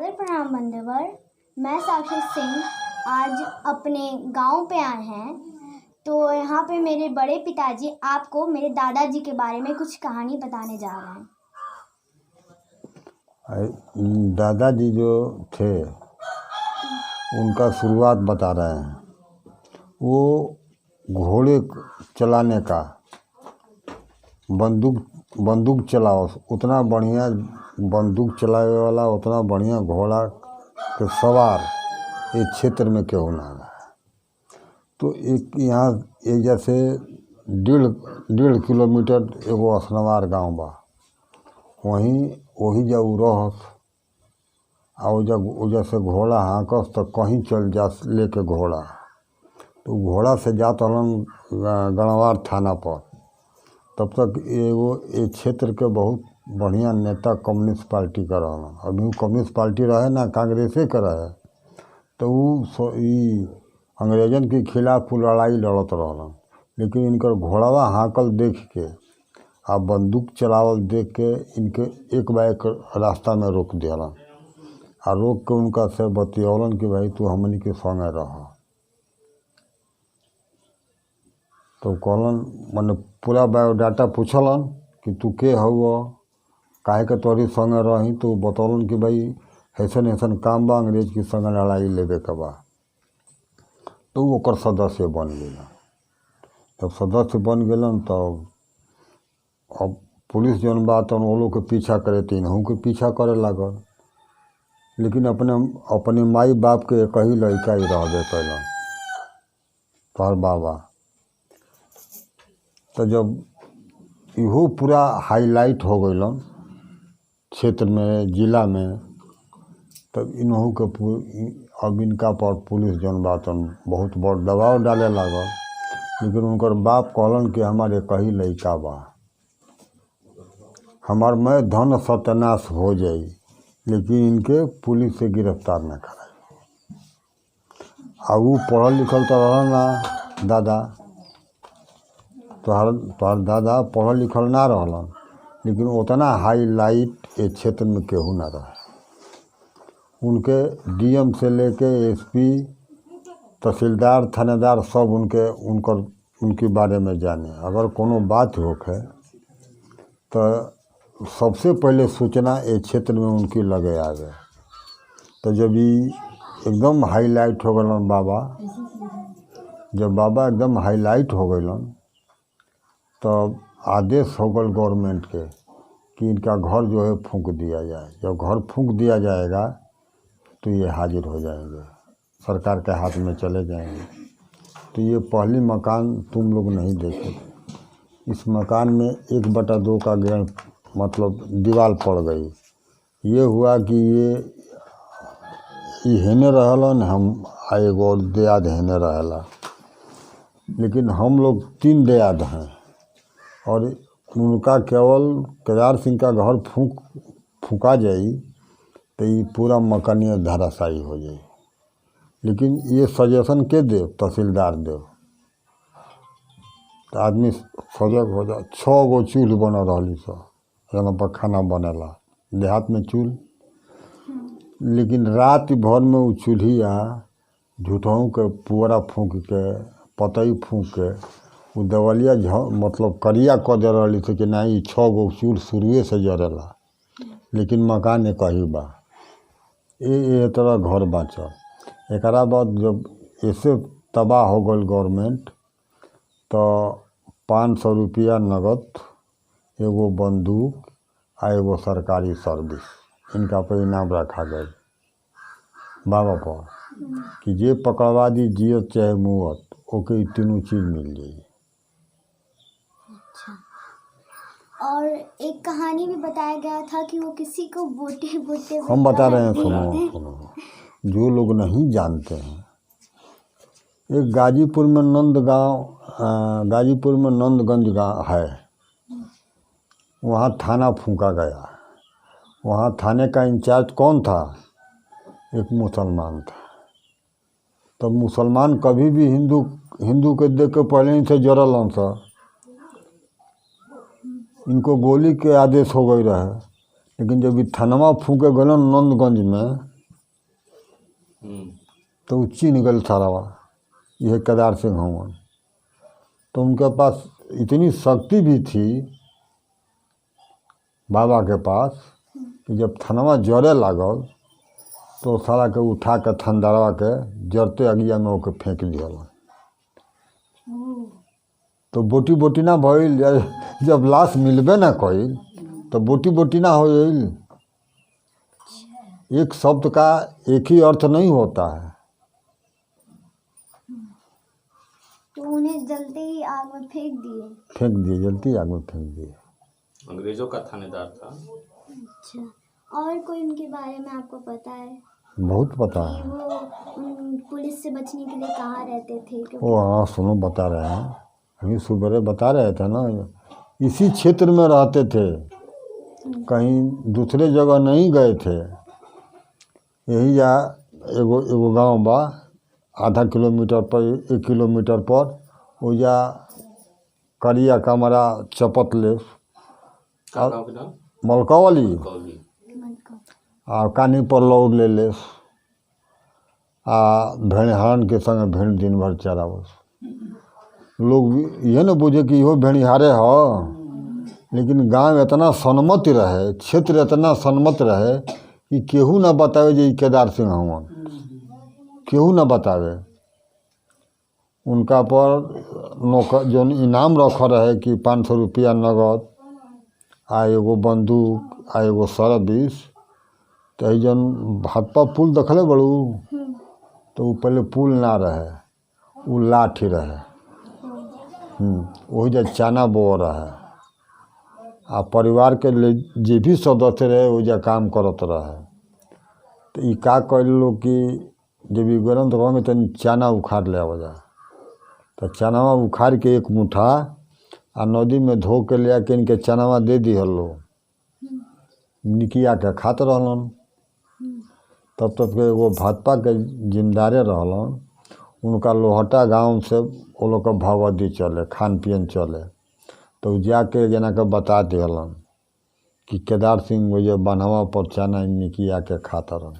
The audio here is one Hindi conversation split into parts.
नमस्ते, प्रणाम बंधुवर। मैं साक्षी सिंह आज अपने गांव पे आए हैं। तो यहाँ पे मेरे बड़े पिताजी आपको मेरे दादाजी के बारे में कुछ कहानी बताने जा रहे हैं। दादाजी जो थे उनका शुरुआत बता रहे हैं। वो घोड़े चलाने का बंदूक चलाओ उतना बढ़िया बंदूक चलावे वाला उतना बढ़िया घोड़ा के सवार इस क्षेत्र में क्यों ना है। तो एक यहाँ एक जैसे 1.5 किलोमीटर एगो असनवार गांव बा, वही जब रहस और जब जैसे घोड़ा हाँकस तो कहीं चल जा लेके घोड़ा, तो घोड़ा से जात हलन गणवार थाना पर। तब तक एगो इस क्षेत्र के बहुत बढ़िया नेता कम्युनिस्ट पार्टी का रहलन। अभी वो कम्युनिस्ट पार्टी रहे ना कांग्रेसे का रहे, तो वो अंग्रेजन के खिलाफ लड़ाई लड़त रहलन। लेकिन इनकर घोड़ावा हाँकल देख के आ बंदूक चलावल देख के इनके एक बार एक रास्ता में रोक दियालन आ रोक के उनका से बतियौलन कि भाई तू हमनी के संगे रह। तो कहलन मने पूरा बायोडाटा पूछलन कि तू के हौ, काहे के तोहरी संगे रही। तो बतौलन कि भाई ऐसन काम बा, अंग्रेज के संगे लड़ाई लेवे के बा। तो वो ओकर सदस्य बन गए। जब सदस्य बन गए तब अब पुलिस जौन बा तौन वो लोग के पीछा करे, तीनों के पीछा करे लागल। लेकिन अपने माई बाप के एक ही लड़का ही रहबे कैलन, तोहर बाबा। तो जब इहो पूरा हाईलाइट हो गइलन क्षेत्र में, जिला में, तब इन्हों के अब इनका पर पुलिस जौन बा तौन बहुत बड़ दबाव डाले लागल। लेकिन उनकर बाप कहलन कि हमारे एक ही लड़का बा, हमार मैं धन सत्यानाश हो जाई, लेकिन इनके पुलिस से गिरफ्तार न कराई। आ वो पढ़ल लिखल तो रहल ना दादा, तोहर दादा पढ़ल लिखल ना रहलन, लेकिन उतना हाईलाइट इस क्षेत्र में केहू ना रहे। उनके डीएम से लेके एसपी, तहसीलदार, थानेदार सब उनके बारे में जाने। अगर कोनो बात होखे तो सबसे पहले सूचना इस क्षेत्र में उनकी लगे आवे। तो जब ये एकदम हाईलाइट हो गलन बाबा, जब बाबा एकदम हाईलाइट हो गलन तब आदेश हो गल गवर्नमेंट के कि इनका घर जो है फूंक दिया जाए। जब घर फूंक दिया जाएगा तो ये हाजिर हो जाएंगे, सरकार के हाथ में चले जाएंगे। तो ये पहली मकान तुम लोग नहीं देखे। इस मकान में 1/2 का गेड़ मतलब दीवार पड़ गई। ये हुआ कि ये हेने रहलन, हम एगो दियाद हेने रहेला। लेकिन हम लोग 3 दियाद हैं और उनका केवल केदार सिंह का घर फूका जाई तो ये पूरा मकानिया धराशायी हो जाए। लेकिन ये सजेशन के दे, तहसीलदार दे, तो आदमी सजग हो जाए। 6 गो चूल्ह बन रही सब, जहाँ पर खाना बनेला देहात में चूल्ह। लेकिन रात भर में वो चूल्हिया झूठों के पुअरा फूंक के, पतई फूंक के वो देवलिया मतलब करिया क दे रही थी कि नहीं 6 गो चूल्ह शुरुए से जरेला, लेकिन मकान एक ही बा। ये तरह घर बाँचल। एक बाद जब ऐसे तबाह हो गई गवर्नमेंट, तो 500 रुपया नगद, एगो बंदूक आ एगो सरकारी सर्विस इनका पर इनाम रखा गया बाबा पर कि जे पकड़वा दी जियत चाहे मुअत, ओके तीनों चीज़ मिल जाएगी। और एक कहानी भी बताया गया था कि वो किसी को बोटे हम बता रहे हैं, सुनो जो लोग नहीं जानते हैं। एक गाजीपुर में नंदगंज गाँव है, वहाँ थाना फूंका गया। वहाँ थाने का इंचार्ज कौन था? एक मुसलमान था। तब मुसलमान कभी भी हिंदू के देख के पहले ही से जरलन सा। इनको गोली के आदेश हो गई रहे। लेकिन जब थानवा फूके गलन नंदगंज में, तो चिन्ह गल सारावा यह केदार सिंह हवन। तो उनके पास इतनी शक्ति भी थी बाबा के पास कि जब थनवा जरे लागल तो सारा के उठा के थनदारवा के जरते अगिया में ओके फेंक दिया। तो बोटी बोटी ना भइल, जब लाश मिलबे ना कइल तो बोटी बोटी ना होइल। एक शब्द का एक ही अर्थ नहीं होता है। तो उन्हें जलते ही आग में फेंक दिए, जलती आग में फेंक दिए। अंग्रेजों का थानेदार था। अच्छा, और कोई उनके बारे में आपको पता है? बहुत पता कि है। वो पुलिस से बचने के लिए कहाँ रहते थे? ओ हाँ, सुनो बता रहे हैं, अभी सुबह बता रहे थे ना, इसी क्षेत्र में रहते थे, कहीं दूसरे जगह नहीं गए थे। यही जा एगो गांव बा, आधा किलोमीटर पर 1 किलोमीटर पर, वो जा करिया कमरा चपत ले मलकावली आ कानी पर लौड़ ले लेस आ भेड़ हरण के संग भेड़ दिन भर चरावस। लोग ये न बुझे कि इहो भेड़िहारे ह, लेकिन गांव इतना सन्मत रहे, क्षेत्र इतना सन्मत रहे कि केहू न बतावे जे केदार सिंह हवन, केहू न बतावे। उनका पर नौकर जो इनाम रख रहे कि 500 रुपया नगद आ एगो बंदूक आ एगो सर्विस। तो जन भाजपा पुल देखले बड़ू, तो वो पहले पुल ना रहे, वो लाठी रहे। वही जब चाना बो रहे आ परिवार के जे भी सदस्य रहे वो जब काम करत रहे। तो ये का कर लो कि जब ये गरम तो कहेंगे तो चाना उखाड़ ले वजह। तो चनावा उखाड़ के एक मुठा आ नदी में धो के ले आके इनके चनावा दे दी हलो, निकिया के खात रहलन। तब तक के वो भाजपा के जिम्मेदारे रहलन, उनका लोहटा गांव से वो लोग का भगवती चले, खान पियन चले। तो जाके जना के बता दिहलन कि केदार सिंह वो जो बनवा पर चना निकिया के खाता रहन।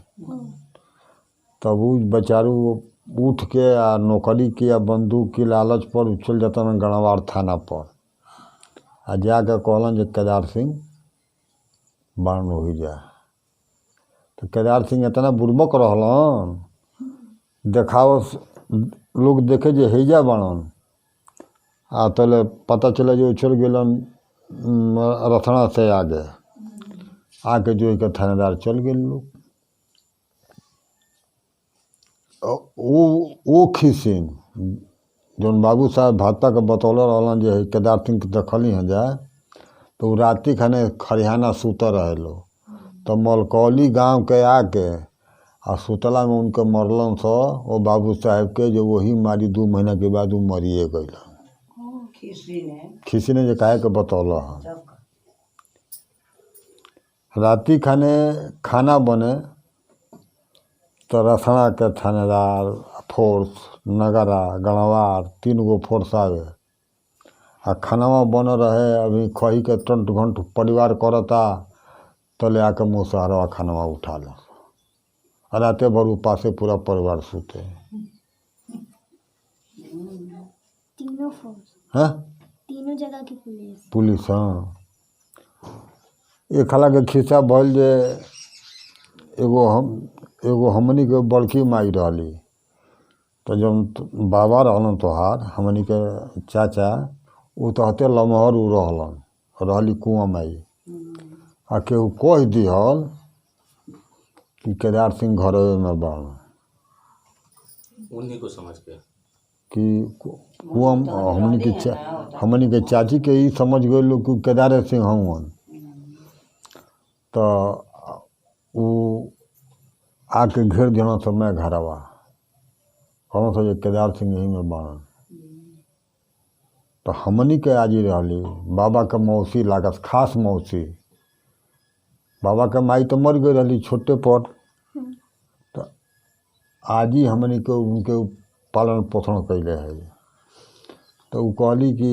तब वो बेचारू उठ के आ नौकरी की या बंदूक की लालच पर उछल जाता गणवार थाना पर आ जाके कहलन जे केदार सिंह बाण हो जा। तो केदार सिंह इतना बुर्बक रहलन, देखावस लोग देखे जे हेजा बाणन आ तले पता चला जो उछल गेलन रथना से आके जो एक थानेदार चल गए लोग। वो खिसिन जौन बाबू साहब भाजपा के बतौले रहलन जे केदार सिंह के देखली हैं जाए, तो राति खाने खरिहाना सुतर रहे लो। तो मलकौली गांव के आके आ सुतला में उनके मरलन सो वो बाबू साहब के, जो वही मारी 2 महीना के बाद वो मरिए गई। खिसी ने जो कहे के बतौला है। राति खाने खाना बने तो रसना के थानेदार फोर्स नगरा गणवार 3 गो फोर्स आवे आ खानावा बन रहे। अभी खही के टंट घंट परिवार करता तो ले आके मुसहरवा खानावा उठा लो। राते भर उपासे पूरा परिवार सूते। तीनों फोर्स, हाँ तीनों जगह की पुलिस। हाँ, एक हला के खिस्सा भइल जे एगो हमनी के बड़की माई रहली। तो जब बाबा रहलन तोहार हमनी के चाचा, वो तो हते लमहर उ रहली कुआं माई। आ केहू कह दिहल कि केदार सिंह घरे में बाण, उन्हीं को समझ के कि कुआं हमनी के चाची के ही समझ गए लोग कि केदार सिंह हवन। तो वो आके घेर देना सब मैं घरवा कहना था केदार सिंह यही में बाण। तो हमनी के आज ही रहली बाबा के मौसी लागत, खास मौसी। बाबा के माई तो मर गई रहली छोटे पर। तो आज ही हमनी के उनके पालन पोषण कैले है। तो वो कहली कि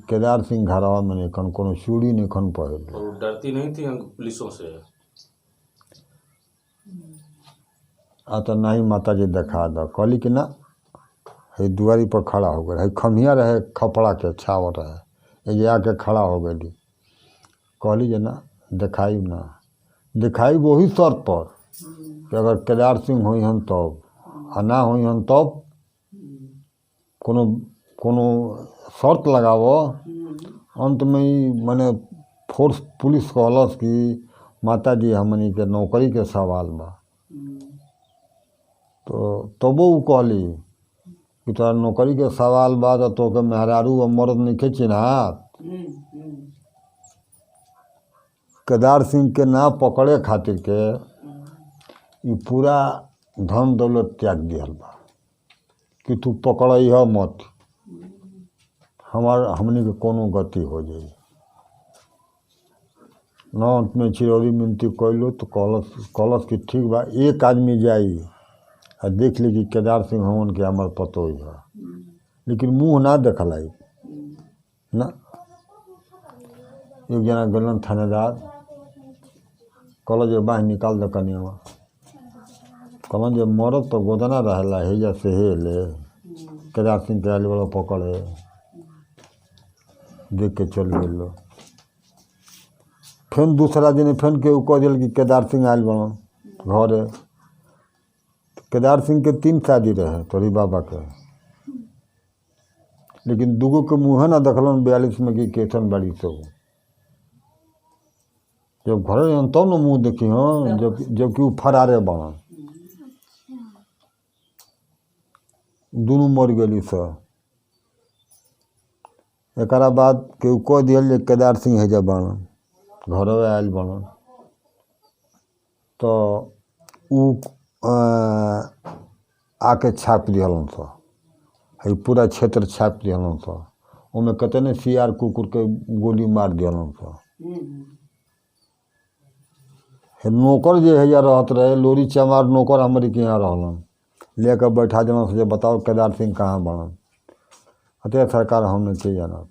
केदार सिंह घरवा में नहीं खन कोनो चूड़ी नहीं खन पहले। और डरती नहीं थी पुलिसों से? आ तो नहीं माता जी देखा दो। कहली कि ना, है दुआरी पर खड़ा हो गए, है खमिया रहे खपड़ा के छाव रहे, ये आके खड़ा हो गई। कहली जे ना दिखाई ना, दिखाई वही शर्त पर कि अगर केदार सिंह हुई हन तब, आ ना हुई हन तब कोनो कोनो शर्त लगावो। अंत में ही मैंने फोर्स पुलिस कहलस कि माता जी हमनी के नौकरी के सवाल बा। तो तबो उ कहली कि तोरा नौकरी के सवाल बा तो तोके मेहरारू और मर्द नहीं चिन्हात। केदार सिंह के ना पकड़े खातिर के ये पूरा धन दौलत त्याग दिहल बा कि तू पकड़ह मत, हमनी के कोनो गति हो जाई। न अंत में चिरौरी मिनती कैलो तो कहलस कि ठीक बा, एक आदमी जाई आ देख ली कि केदार सिंह हमन के हमार पतो है, लेकिन मुँह ना देखलाई ना। एक जना गलन थानेदार, कहल जो बाह निकाल दो कनिया। कहलन जो मरद तो गोदना रहला हेजा से ले केदार सिंह के आयल वाला पकड़े, देख के चल गए। फिर दूसरा दिन फिर के कह दिल कि केदार सिंह आयल बन घरे। केदार सिंह के 3 शादी रहे तोरी बाबा के, लेकिन दूगो के मुँह ना देखलन 42 में कि कैसन बड़ी सब। जब घर तब न मुँह देखी हाँ, जबकि वो फरारे बन, दोनों मर गई सब। एक बाद केहू कह दिल जे केदार सिंह हेजा बन घर आयल बन, तो उ आके छाप दिहलन स, है पूरा क्षेत्र छाप दिहलन स। उनमें कहते न सियार कुकुर के गोली मार दिहलन स। नौकर जे है रहत रहे, लोरी चमार नौकर हमारे के यहाँ रहलन, लेकर बैठा दिलन से बताओ केदार सिंह कहाँ बनन। अतः सरकार हमने के जाना।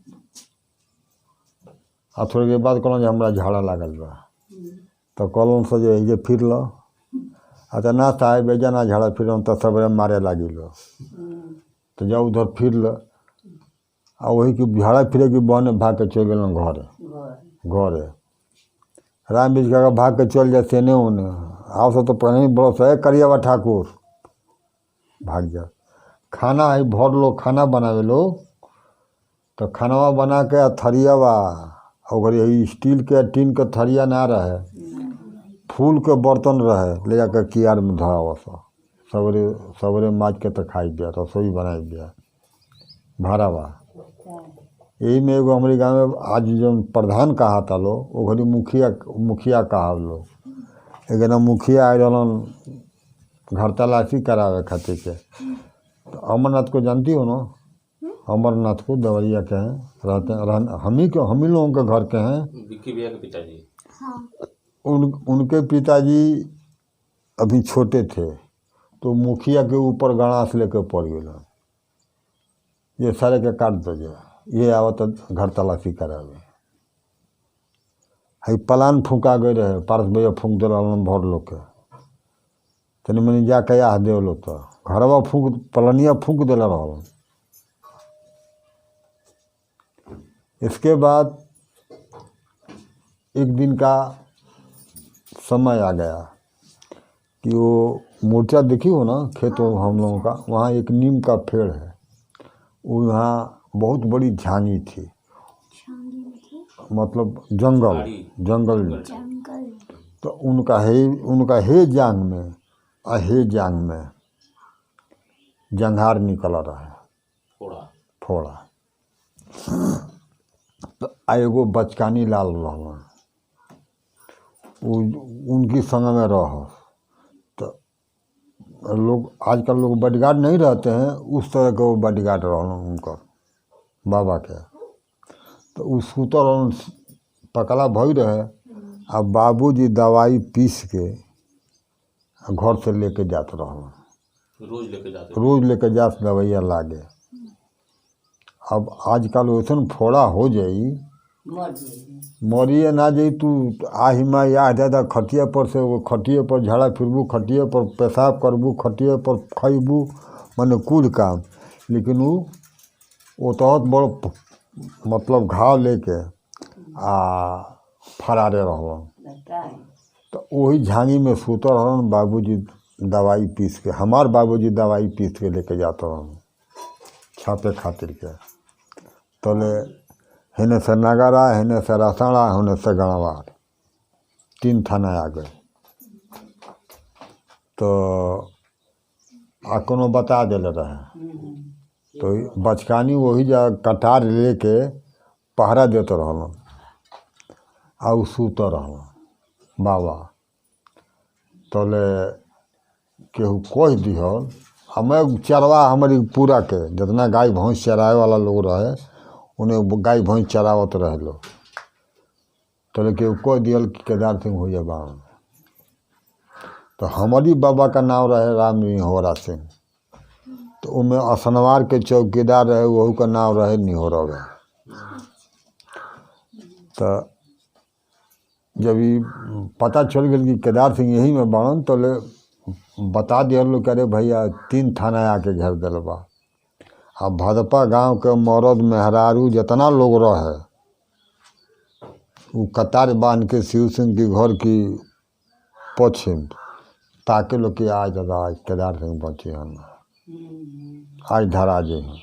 आ थोड़ी देर बाद कहलन हमरा झाड़ा लागल बा, तो कहलन से जे फिर लो। अच्छा ना साहेब एजा ना झाड़ा फिर तो सबरे मारे लागी लो, तो जाओ उधर फिर लो। आ वही कि झाड़ा फिरे कि बहने भाग के चल गए घरे। राम बीज का भाग के चल जाए सेने उन्हें आओ से तो पहले ही बड़ो है करियावा ठाकुर भाग जा। खाना है भर लो, खाना बनावे लो, तो खानावा बना के थरियावा और यही स्टील के टीन के थरिया ना रहे, फूल के बर्तन रहे, ले जाकर कियार में धरावा सा सवेरे सवेरे माज के तो खाई दिया, रसोई बनाई दिया भारावा। यही में एगो हमारे गाँव में आज जो प्रधान कहा था लो, वो घड़ी मुखिया कहा लो। एक ना मुखिया आए रहन घर तलाशी करावे खातिर के। तो अमरनाथ को जानती हो ना, अमरनाथ को देवरिया के हैं, रहते हैं हम ही लोगों के घर के हैं। विक्की भैया के पिताजी। हाँ। उनके पिताजी अभी छोटे थे, तो मुखिया के ऊपर गणास लेके पड़ गए, ये सारे के काट दो जा, ये आवत घर तलाशी करावे। है पलान फूका गए रहे, पारस भैया फूक दिल भर लोग के, तनी मनी जाके आह दे लो, तो घरवा पलनिया फूक दिल रहा। इसके बाद एक दिन का समय आ गया कि वो मोर्चा देखी हो ना खेत हम लोगों का, वहाँ एक नीम का पेड़ है, वो यहाँ बहुत बड़ी झांगी थी, मतलब जंगल। तो उनका हे जांग में जंघार निकल रहा है, फोड़ा। तो एगो बचकानी लाल रहलन, उनकी संग में रह। तो लोग आजकल लोग बॉडीगार्ड नहीं रहते हैं, उस तरह के वो बॉडीगार्ड रहलन उनका बाबा के। तो उस सुतर पकला भई रहे, अब बाबूजी दवाई पीस के घर से लेके जात रहलन, रोज लेके जात दवाइया लागे। अब आजकल वैसन फोड़ा हो जाई मरिए ना जाई तू आही माँ या दादा खटिया पर से वो खटिए पर झाड़ा फिरबू, खटिए पर पेशाब करबू, खटिए पर खैबू, मने कुल काम। लेकिन वो तो बड़ मतलब घाव लेके आ फरारे रहलन। तो वही झांगी में सुतर रहन। बाबूजी दवाई पीस के, हमार बाबूजी दवाई पीस के लेके जाते रहन छापे खातिर के। तले हेने से नगरा, हेने से रसड़ा, हेने से गणवार, 3 थाना आ गए। तो आ कोनो बता दिले रहे। तो बचकानी वही जा कटार लेके पहरा देते रहलन आ उ सुत रहलन बाबा। तले केहू कह दिहल, हमें चरवा हमारी पूरा के जितना गाय भैंस चराए वाला लोग रहे उन्हें गाय भैंस चरावत रहे लोग। तले केहू कह दिहल कि केदार सिंह हो जाबा। तो हमारी बाबा का नाम रहे राम निहोरा सिंह। तो उनमें असनवार के चौकीदार रहे, वहू का नाम रहे निहोरा। तो जब ये पता चल गया कि केदार सिंह यही में बाड़न, तो ले बता दिया लोग, अरे भैया 3 थाना आके घेर दिल बा। अब भदपा गांव के मरद मेहरारू जितना लोग रहे वो कतार बांध के शिव सिंह के घर की पश्चिम ताके लोग कि आज दादा आज केदार सिंह बचे हैं, आज धरा जे हैं,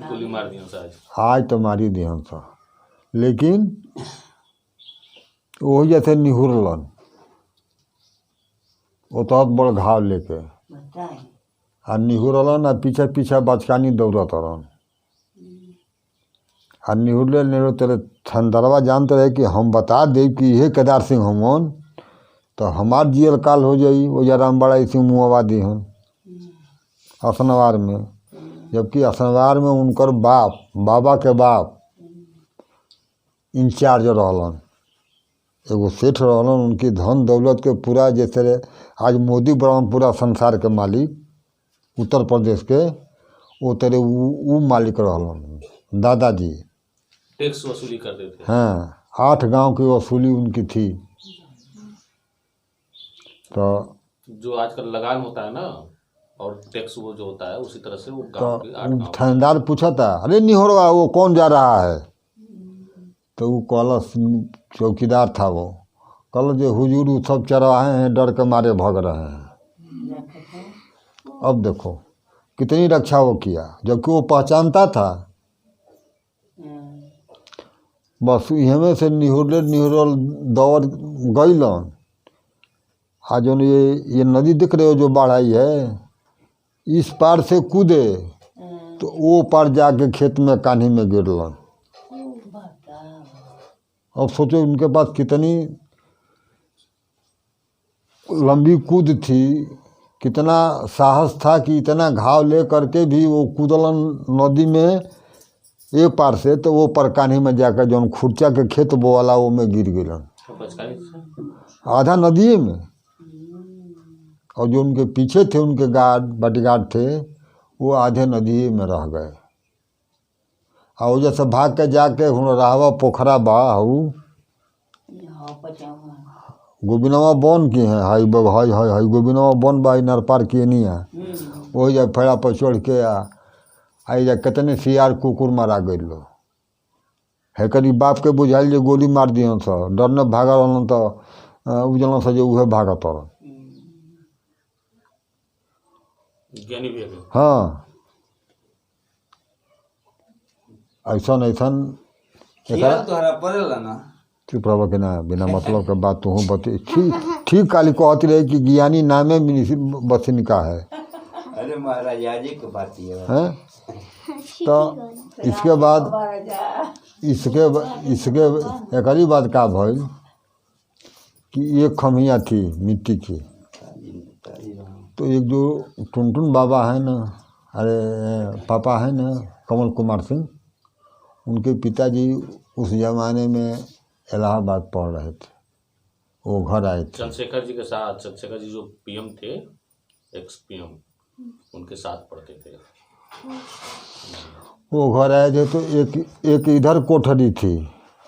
गोली मार दिया आज। आज तो मारी दिहन सा। लेकिन वही जैसे निहुरलन वो तो बड़ घाव लेके आ निहुरलन आ पीछे पीछे बचकानी दौड़त रहन। आ निहुरले निहुर तेरे थंदरवा जानते रहे कि हम बता दे कि ये केदार सिंह हमन तो हमार जियल काल हो जाई। वो जराम बड़ा इसी मुँहवा दिहन असनवार में। जबकि असनवार में उनकर बाप, बाबा के बाप इंचार्ज रहलन, एगो सेठ रहलन। उनकी धन दौलत के पूरा जैसे आज मोदी बड़ा पूरा संसार के मालिक उत्तर प्रदेश के, वो तेरे वो मालिक रहलन दादाजी। टैक्स वसूली करते थे। हाँ, 8 गांव की वसूली उनकी थी। तो जो आजकल लगान होता है ना और टैक्स वो जो होता है उसी तरह से वो गांव के 8 गांव थानेदार पूछा था, अरे निहोरवा वो कौन जा रहा है? तो वो कहलस, चौकीदार था वो, कहल जो हुजूर वो सब चरवाहे हैं, डर के मारे भाग रहे हैं। अब देखो कितनी रक्षा वो किया, जबकि वो पहचानता था। बस हमें से निहुरल दौड़ गईलन। आज जो ये नदी दिख रहे हो जो बाढ़ आई है, इस पार से कूदे तो वो पार जाके खेत में कान्ही में गिरलन। अब सोचो उनके पास कितनी लंबी कूद थी, कितना साहस था कि इतना घाव ले करके भी वो कूदलन नदी में ए पार से, तो वो पर कान्ही में जाकर जो खुर्चा के खेत बोवाला वो में गिर गिलन आधा नदी में। और जो उनके पीछे थे उनके गार्ड बॉडीगार्ड थे वो आधे नदी में रह गए। और जैसे भाग के जाके रहवा पोखरा बा हऊ गोबिनवा बन की है, हाई हाई हाई हाई गोबिनवा बन बा नर पार किए नहीं है। वही जा फेड़ा पर चढ़ के आई जा कितने सियार कुकुर मारा गई लो है। करी बाप के बुझाइल जो गोली मार दियन सा, डर न भागा रहन तो उजलन से जो उहे भागत रहन। हाँ, ऐसन ऐसन तोहरा पड़ेला ना चुप रह के ना, बिना मतलब के बात तू बते। ठीक काली कहती रहे कि ज्ञानी नामे बसिन का है। अरे महाराजा जी की बात ये हैं? तो इसके बाद इसके एक ही बात का भइल कि एक खमिया थी मिट्टी की। तो एक जो टुनटुन बाबा है ना, अरे पापा है ना कमल कुमार सिंह, उनके पिताजी उस जमाने में इलाहाबाद पढ़ रहे थे। वो घर आए थे चंद्रशेखर जी के साथ। चंद्रशेखर जी जो पीएम थे, एक्स पीएम, उनके साथ पढ़ते थे। वो घर आए थे। तो एक इधर कोठरी थी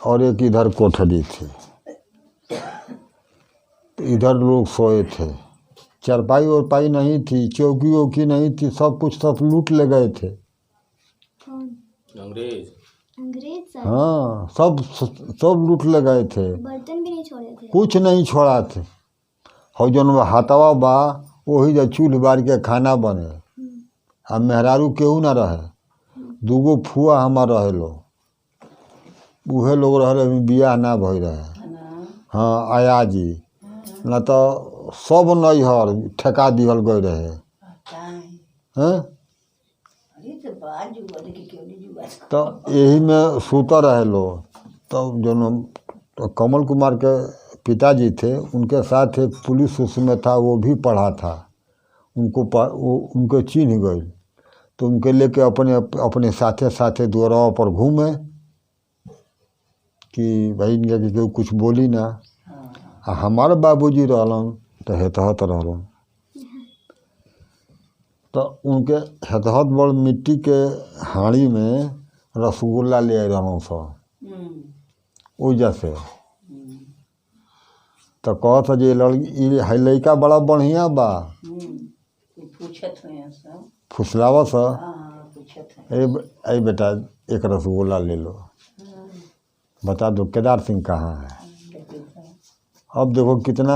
और एक इधर कोठरी थी। तो इधर लोग सोए थे, चारपाई वारपाई नहीं थी, चौकी वौकी नहीं थी, सब कुछ सब लूट ले गए थे। कौन? अंग्रेज। अंग्रेज सर? हाँ, सब लूट ले गए थे, बर्तन भी नहीं छोड़े थे? कुछ नहीं छोड़ा थे। और जौन हाथवा बा वही जो चूल्ह बार के खाना बने। आ मेहरारू केहू ना रहे, दूगो फुआ हमार रहे लो, उहे लोग रहे, बियाह ना भई रहे। हाँ, आया जी न तो सब नैहर ठेका दिहल गए रहे हैं। तो यही में सूता रहे लो। तो जो कमल कुमार के पिताजी थे, उनके साथ एक पुलिस उसमें था, वो भी पढ़ा था, उनको चिन्ह गई। तो उनके लेके अपने साथे साथे द्वारा पर घूमे कि भाई इनके केहू कुछ बोली ना। आ हमारे बाबूजी रहलन तो हेतहत रहलन। तो उनके हेतहत बड़ मिट्टी के हाड़ी में रसगुल्ला ले आए रहन सब ओजा से। तो कहत जे लड़का बड़ा बढ़िया बा, फुसलावा सा, अरे बेटा एक रसगुल्ला ले लो, बता दो केदार सिंह कहाँ है। अब देखो कितना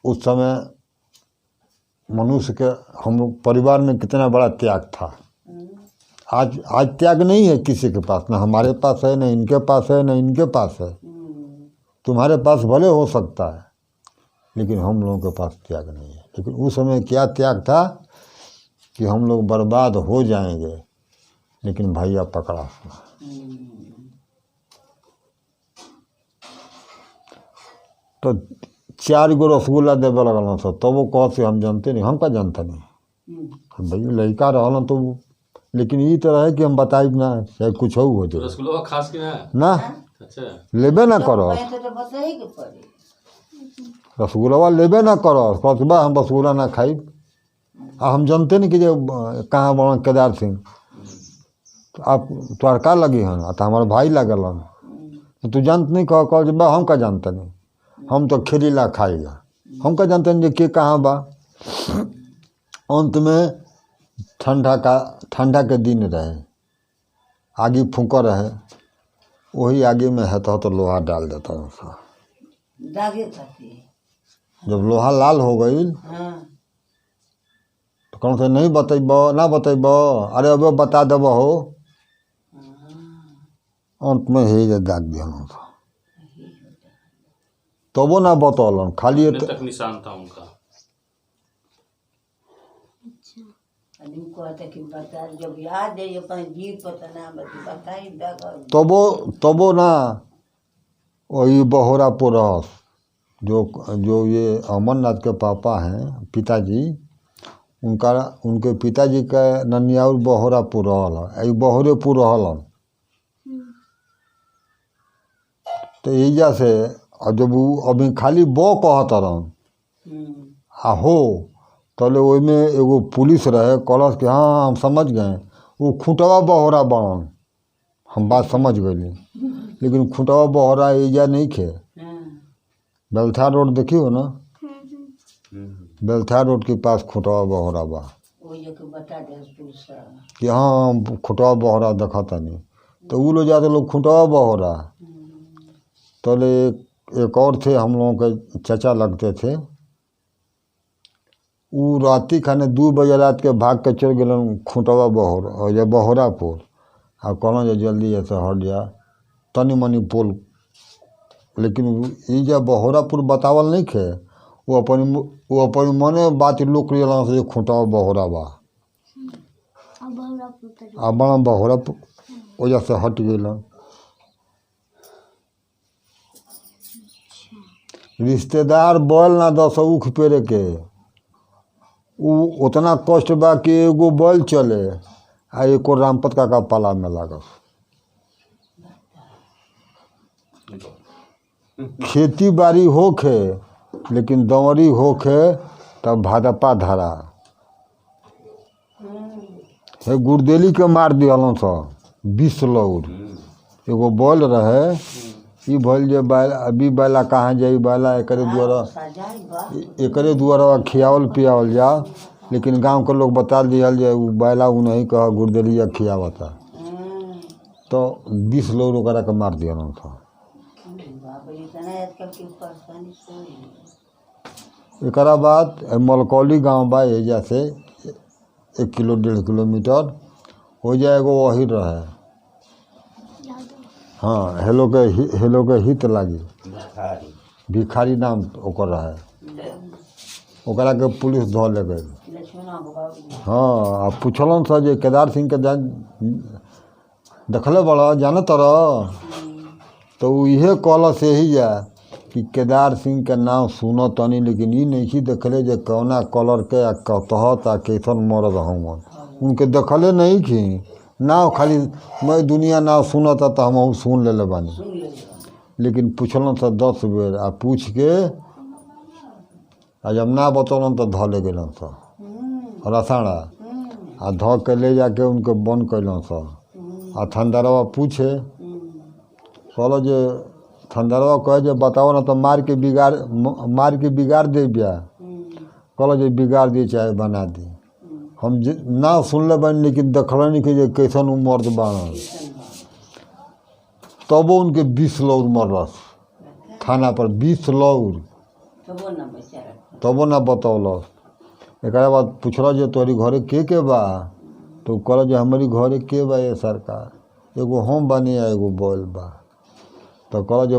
उस समय मनुष्य के हम लोग परिवार में कितना बड़ा त्याग था। आज त्याग नहीं है किसी के पास, ना हमारे पास है, ना इनके पास है, ना इनके पास है। तुम्हारे पास भले हो सकता है, लेकिन हम लोगों के पास त्याग नहीं है। लेकिन उस समय क्या त्याग था कि हम लोग बर्बाद हो जाएंगे, लेकिन भैया पकड़ा। तो 4 गो रसगुल्ला देवे लगल सब। तब वो कह से हम जानते नहीं, हम का जानते नहीं भाई लड़का रहल तो। लेकिन ये तो रहे कि हम बताइब ना, चाहे कुछ हो जाए। रसगुल्ला खास की ना अच्छा लेबे ना करो, रसगुल्ला लेबे ना करो, कहबा हम रसगुल्ला ना खाइब। आ हम जानते नहीं कि जो कहाँ बड़ा केदार सिंह। तो आप तोहर का लगी हन, तो हमारे भाई लगल हन। तो तू जानत नहीं, कह बा हम का जानते नहीं, हम तो खेलीला खाईला, हम का जानते नहीं कि कहाँ बा। अंत में ठंडा के दिन रहे, आगे फूंका रहे, वही आगे में है तो लोहा डाल देता हूँ। जब लोहा लाल हो गई तो कौन से नहीं बतेब ना बतेब, अरे अब बता देब हो। अंत में हे जे दाग दिया तो वो ना बतौलन, खाली तक निशान था उनका। तबो ना वही बहोरापुर रहस। जो ये अमरनाथ के पापा हैं पिताजी, उनके पिताजी का ननियाउर बहोरापुर रहल, बहोरेपुर रहलन। तो एजा से जब वो अभी खाली बो कहत रहन आ हो, तले ओइमे एगो पुलिस रहे, कहलस कि हाँ हम समझ गए, वो खूंटवा बहोरा बनन। हम बात समझ गए, लेकिन खूंटवा बहोरा एजा नहीं खे। बेलथा रोड देखियो ना, बेलथा रोड के पास खूंटवा बहोरा बा। कि हाँ हम खूंटवा बहोरा देखा तनी। तो वो लोग जाते लोग खूंटवा बहोरा। तले एक और थे, हम लोगों के चचा लगते थे, वो राती खाने 2 बजे रात के भाग के चल गए खूंटवा बहोर और या बहोरापुर। आ कहना जो जल्दी ऐसे हट जा, तनी मनी पोल। लेकिन ये जब बहोरापुर बतावल नहीं खे, वो अपन मने बात लुक रहा से खूंटवा बहोरा बा। आ बड़ा बहोरापुर वजह से हट गए। रिश्तेदार बैल ना 10 उख पेरे के, उतना कष्ट बा कि एगो बैल चले आ एको रामपत का पाला में लागल। खेती बाड़ी होखे, लेकिन दंवरी होखे तब भाजपा धरा है। गुरदेली के मार दिहलन सब 20 लौर। एगो बैल रहे ई भइल जे बैला अभी बैला कहाँ जाई बैला एकरे द्वारा खियावल पियावल जा, लेकिन गांव के लोग बता दियल जे उ बैला उ नहीं कह गुर्दलिया खियावता, तो 20 लोग ओकरा के मार दियन था। एकरा बाद मलकौली गांव बा एजा से 1 किलो 1.5 किलोमीटर हो जाए एगो वही रहे। हाँ, हेलो के हित लागी भिखारी नाम ओकर रहे। ओकरा के पुलिस धो ले गई। हाँ, आ पूछलन सा जे केदार सिंह के देखले बड़ा जाने तरह, तो इहे कहल से ही जा कि केदार सिंह के नाम सुनो तनी, लेकिन ई नहीं देखले जे कौना कलर के आ कहत आ कैसन मरद हूँ। उनके देखले नहीं कि नाव खाली मैं दुनिया नाव सुनता तो हम सुन ले बानी, लेकिन पूछलन तो 10 बेर आ पूछ के आ जब ना बतौलन तो धो ले गलन सा रसाड़ा आ धो के ले जाके उनके बंद कैलन सा। आ थंदरवा पूछे कहलो जे थंदरवा कहे जे बताओ ना तो मार के बिगाड़ दे बिया। कहलो जे बिगाड़ दिए चाहे बना दी। हम ना सुन ले बन, लेकिन देखल नहीं कि जे कैसन मर्द बान। तब उनके 20 लोग मरलस थाना पर, 20 लोग तबो ना बतौलस। एक बाद पूछल जे तोहरी घरे के बा, तो कहल जे हमारी घरे के बा ये सरकार, एगो हम बानी आ एगो बैल बा। तो कहल जे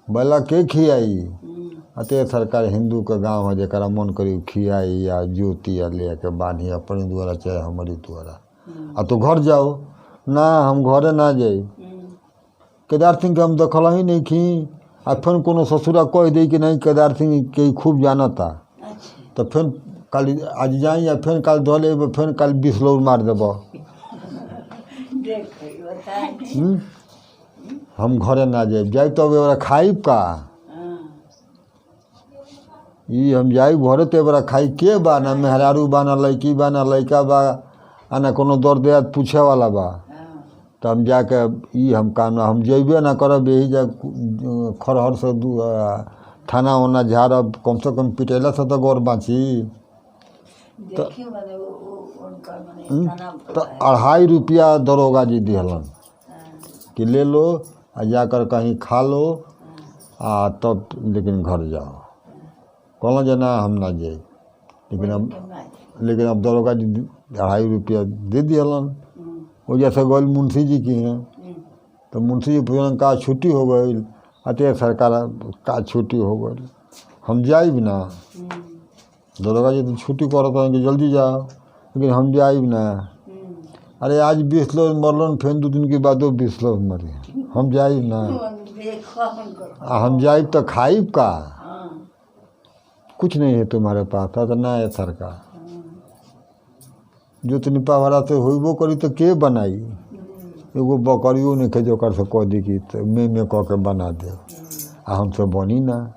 बैला के खियाई, अते सरकार हिंदू के गांव है जरा मन करी खियाई या ज्योति या ले के बांधी अपने द्वारा चाहे हमारी द्वारा। आ तो घर जाओ ना, हम घरे ना जाई। केदार सिंह के हम देखल ही नहीं खी। आ फिर कोनो ससुरा कह दे कि नहीं केदार सिंह के खूब जानता, तो फिर कल आज जाई या फिर कल धो ले, फिर कल 20 लोग मार देब। हम घरे ना जाए तो खाइब का ई हम जाई घरे तो बड़ा खाई के बा, ना मेहरारू बा, ना लड़की बा, ना लड़का बा, आ ना कोनो दर्द याद पूछे वाला बा। तो हम जाके ई हम काम हम जेबे ना करब, यही जा खरहर से थाना ओना झाड़ब, कम से कम पिटेला से तो गौर बाँची। तो 2.5 रुपया दरोगा जी दिहलन कि ले लो आ जाकर कहीं खा लो आ तब लेकिन घर जाओ। कहल जे ना हम ना जाए, लेकिन अब दरोगा जी 2.5 रुपया दे दिहलन। वो जैसे गल मुंशी जी की हैं, तो मुंशी जी पूछलन का छुट्टी हो गई, अते सरकार का छुट्टी हो गई, हम जाइब ना। दरोगा जी तो छुट्टी करत हैं कि जल्दी जाओ, लेकिन हम जाइब ना। अरे आज 20 लोग मरलन, फिर 2 दिन के बाद 20 लोग मरे, हम जाइब ना। हम जाइब तो खाइब का, कुछ नहीं है तुम्हारे पास, तो ना है सरकार। जो तो निपा भरा से होइबो करी तो के बनाई। एगो बकरियो नहीं खे जो कर से कह दी कि में कह के बना दे, आ हमसे बनी ना।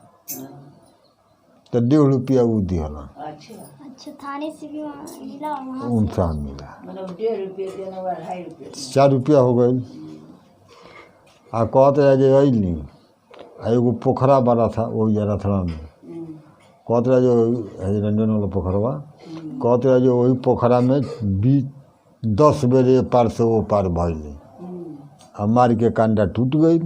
तो 1.5 रुपया वो दिहलन। अच्छा, थाने से भी मिला और वहाँ उनसे मिला, मतलब 1.5 रुपया देने वाला 2.5 रुपया 4 रुपया हो गई। आ कहते रहे जे अइली आ एगो पोखरा बड़ा था वो रथड़ा में, कहते रहे जो रंजन वाला पोखरवा, कहते रहे जो वही पोखरा में 10 बेर ए पार से वो पार भैली, आ मार के कांडा टूट गई।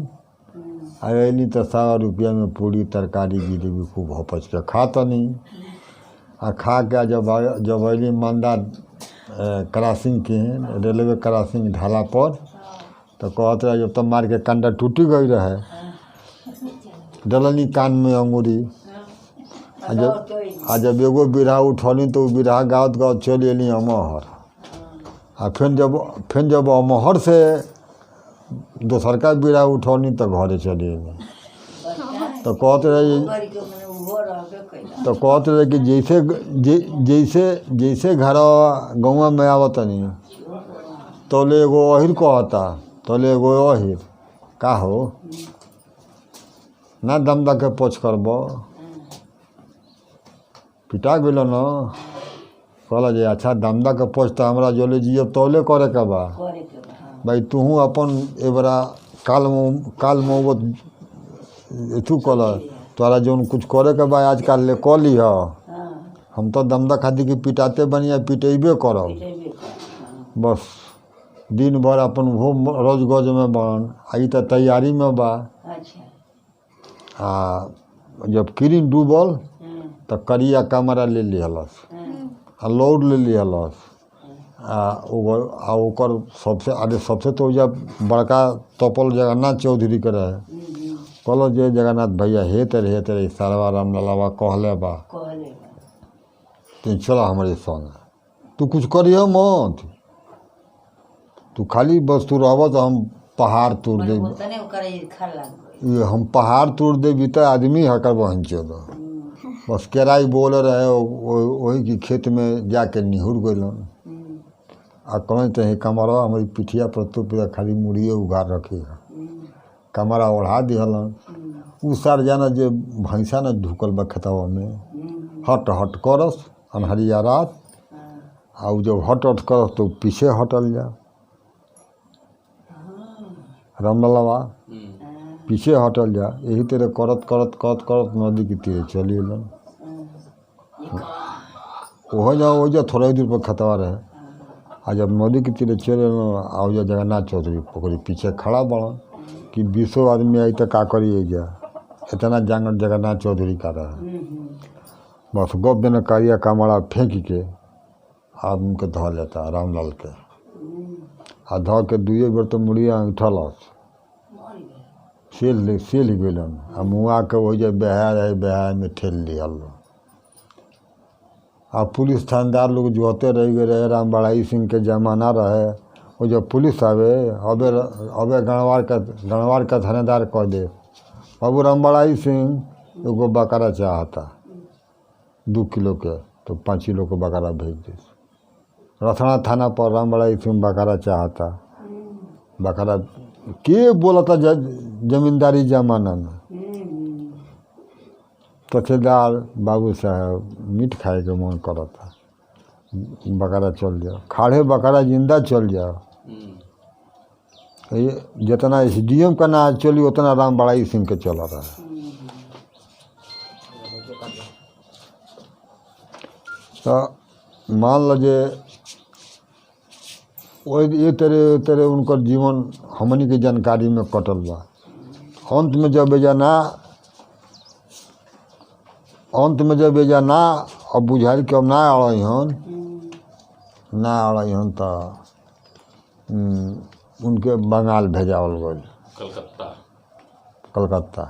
आ अली तो 100 रुपया में पूरी तरकारी जिलेबी खूब हपच के खाता नहीं। आ खा के जब अली मंदा क्रॉसिंग के रेलवे क्रॉसिंग ढाला पर, तो कहते रहे जब तब मार के कांडा टूटी गई रहे, डलनी कान में अंगूरी। आ जब एगो बिरहा उठौली तो बिरहा गाँव गाँव चल अली अमहर। आ फिर जब अमहर से दोसर का बिरहा उठौली तो घरे चली अली। तो कहते रहे कि जैसे घर गौवा में आवतनी तोले एगो अहिर कहता, तोले एगो अहिर का हो ना दमदा के पोछ करब, पिटा गेल न। कहला जे अच्छा दमदा के पोछ तो हमरा जोले जियब तौले करे के बा भाई, तूहू अपन एबरा काल मोहब्बत एथू कल तोरा जौन कुछ करे के बा आजकल ले कह ली हाँ हम तो दमदा खाती कि पिटाते बनिया पिटेबे करब पिटेबे कर बस दिन भर अपन वो रोज गज में बन आई तो तैयारी में बा अच्छा आ जब किरिन डूबल हाँ तो करिया कैमरा ले लिहलस आ लौड ले लिहलस आ ओकर सबसे आगे सबसे तो जब बड़का तपल जगन्नाथ चौधरी के रहे कहलो जे जगन्नाथ भैया हे तेरे सारवा राम ललावा कहले बा कहले तो चलो हमारे संग तू कुछ करियो मत तू खाली बस तू रहब तो हम पहाड़ तोड़ बा देबी तने ओकरा ये खा लाग ये हम पहाड़ तोड़ देबी तो आदमी हकर बहन चलो बस केराई बोल रहे वही की खेत में जाके निहुर गइलन आ कहें तो कमरा हमारी पिठिया पर तो पूरा खाली मुड़िए उगार रखेगा कमरा ओढ़ा दिहलन उ सार जाना जे भैंसा न ढुकल बा खेतवा में हट हट करस अन्हरिया रात आ उ जब हट हट करस तो पीछे हटल जा रामललावा पीछे हटल जा यही तरह करत करत करत करत नदी के तीरे चली अलन ओहो जा थोड़ा ही दूर पर खतवा रहे आ जब नदी के तीरे चले आ जा जगन्नाथ चौधरी ओकरे पीछे खड़ा बड़न कि 20 आदमी आई तो का करिए जा इतना जांगन जगन्नाथ चौधरी का रहे बस गप देने कारिया कामड़ा फेंक के आदमी के धो लेता रामलाल के आ धो के दुए बेर तो मुड़िया उठलस सेल गलन आ मुआ के वही जे बहा रहे बहा में ठेल लियल आ पुलिस थानेदार लोग जोते रह गए रहे राम बड़ाई सिंह के जमाना रहे वो जब पुलिस आवे अबे गणवार का थानेदार कह दे बाबू राम बड़ाई सिंह एगो बकरा चाहता 2 किलो के तो 5 किलो के बकरा भेज दे रथना थाना पर राम बड़ाई सिंह बकरा चाहता बकरा के बोलता जमींदारी जमाना में तहसीलदार बाबू साहब मीट खाए के मन करता बकरा चल जाओ खाड़े बकरा जिंदा चल जाओ ये जितना SDM का ना चली उतना राम बड़ाई सिंह के चल रहा है तो मान लो जे वही ये तेरे उनकर जीवन हमनी के जानकारी में कटल बा अंत में जब बेजा ना अब बुझाइल कि अब ना अड़ई हन तो उनके बंगाल भेजावल गई कलकत्ता कलकत्ता